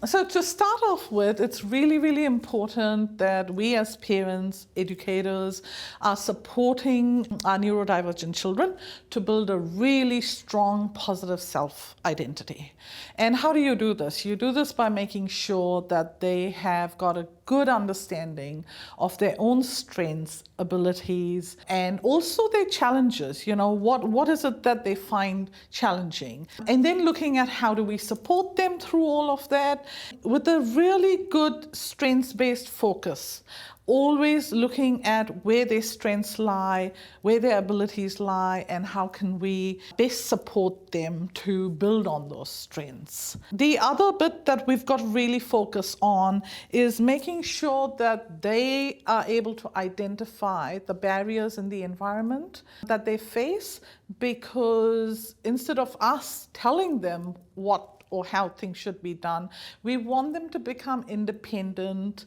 So to start off with, it's really, really important that we as parents, educators, are supporting our neurodivergent children to build a really strong, positive self-identity. And how do you do this? You do this by making sure that they have got a good understanding of their own strengths, abilities, and also their challenges. What is it that they find challenging? And then looking at how do we support them through all of that with a really good strengths-based focus. Always looking at where their strengths lie, where their abilities lie, and how can we best support them to build on those strengths. The other bit that we've got to really focus on is making sure that they are able to identify the barriers in the environment that they face, because instead of us telling them what or how things should be done, we want them to become independent,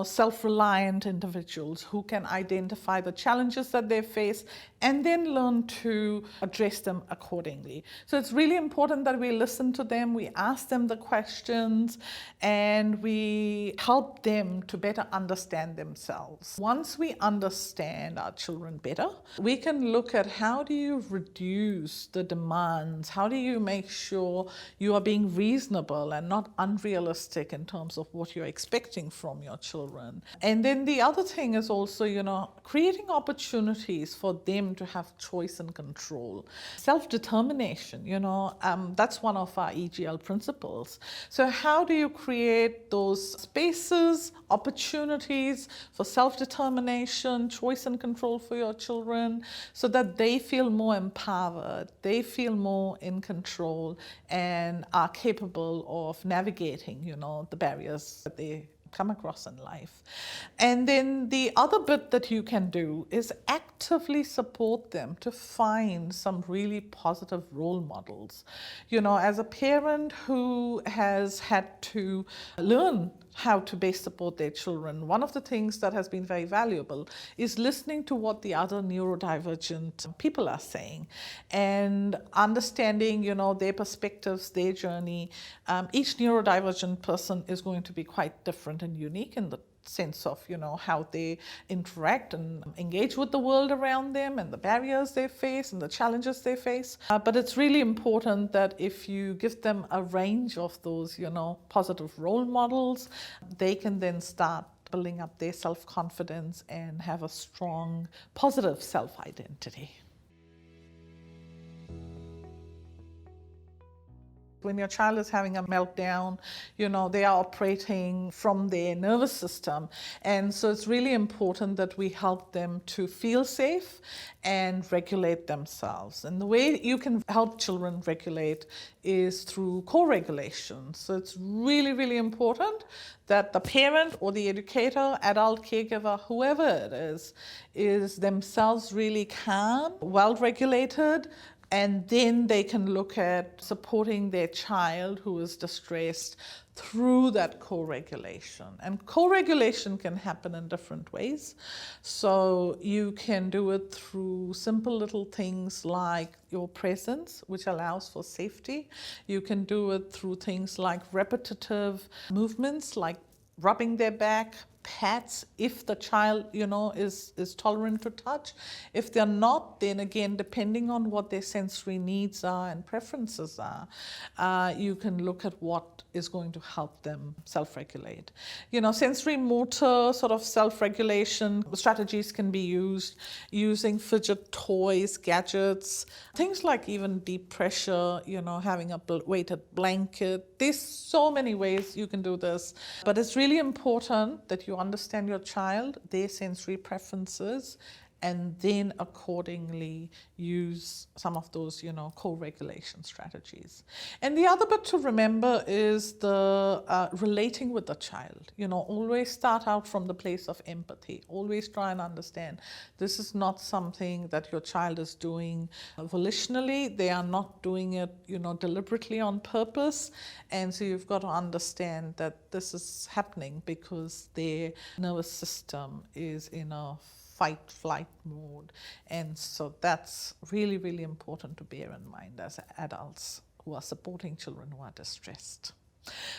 self-reliant individuals who can identify the challenges that they face and then learn to address them accordingly. So it's really important that we listen to them, we ask them the questions, and we help them to better understand themselves. Once we understand our children better, we can look at how do you reduce the demands, how do you make sure you are being reasonable and not unrealistic in terms of what you're expecting from your children. And then the other thing is also, creating opportunities for them to have choice and control. Self-determination, that's one of our EGL principles. So how do you create those spaces, opportunities for self-determination, choice and control for your children so that they feel more empowered, they feel more in control and are capable of navigating, the barriers that they come across in life. And then the other bit that you can do is actively support them to find some really positive role models. As a parent who has had to learn how to best support their children, one of the things that has been very valuable is listening to what the other neurodivergent people are saying and understanding, their perspectives, their journey. Each neurodivergent person is going to be quite different and unique in the sense of, how they interact and engage with the world around them and the barriers they face and the challenges they face. But it's really important that if you give them a range of those, positive role models, they can then start building up their self-confidence and have a strong, positive self-identity. When your child is having a meltdown, they are operating from their nervous system. And so it's really important that we help them to feel safe and regulate themselves. And the way you can help children regulate is through co-regulation. So it's really, really important that the parent or the educator, adult caregiver, whoever it is themselves really calm, well-regulated, and then they can look at supporting their child who is distressed through that co-regulation. And co-regulation can happen in different ways. So you can do it through simple little things like your presence, which allows for safety. You can do it through things like repetitive movements, like rubbing their back, pats, if the child, is tolerant to touch. If they're not, then again, depending on what their sensory needs are and preferences are, you can look at what is going to help them self-regulate. Sensory motor sort of self-regulation strategies can be used using fidget toys, gadgets, things like even deep pressure, having a weighted blanket. There's so many ways you can do this, but it's really important that you understand your child, their sensory preferences, and then accordingly use some of those, co-regulation strategies. And the other bit to remember is the relating with the child. Always start out from the place of empathy. Always try and understand this is not something that your child is doing volitionally. They are not doing it, deliberately on purpose. And so you've got to understand that this is happening because their nervous system is in a fight-flight mode. And so that's really, really important to bear in mind as adults who are supporting children who are distressed.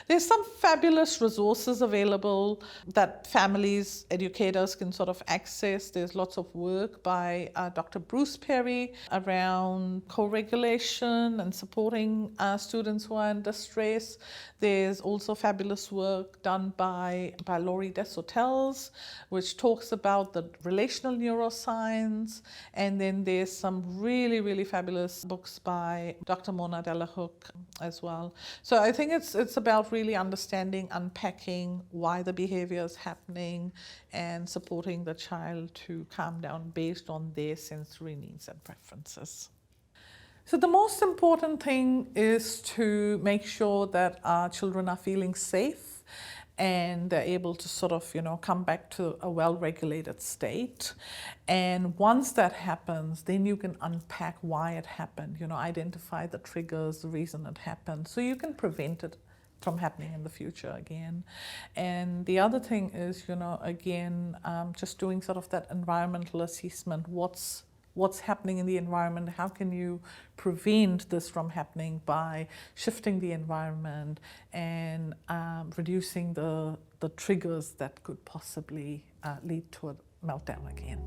There's some fabulous resources available that families, educators can sort of access. There's lots of work by Dr. Bruce Perry around co-regulation and supporting students who are in distress. There's also fabulous work done by Laurie Deshotels, which talks about the relational neuroscience. And then there's some really, really fabulous books by Dr. Mona Delahook as well. So I think it's about really understanding, unpacking why the behavior is happening and supporting the child to calm down based on their sensory needs and preferences. So the most important thing is to make sure that our children are feeling safe and they're able to sort of, come back to a well-regulated state. And once that happens, then you can unpack why it happened, identify the triggers, the reason it happened, so you can prevent it from happening in the future again. And the other thing is, just doing sort of that environmental assessment. What's happening in the environment? How can you prevent this from happening by shifting the environment and reducing the triggers that could possibly lead to a meltdown again?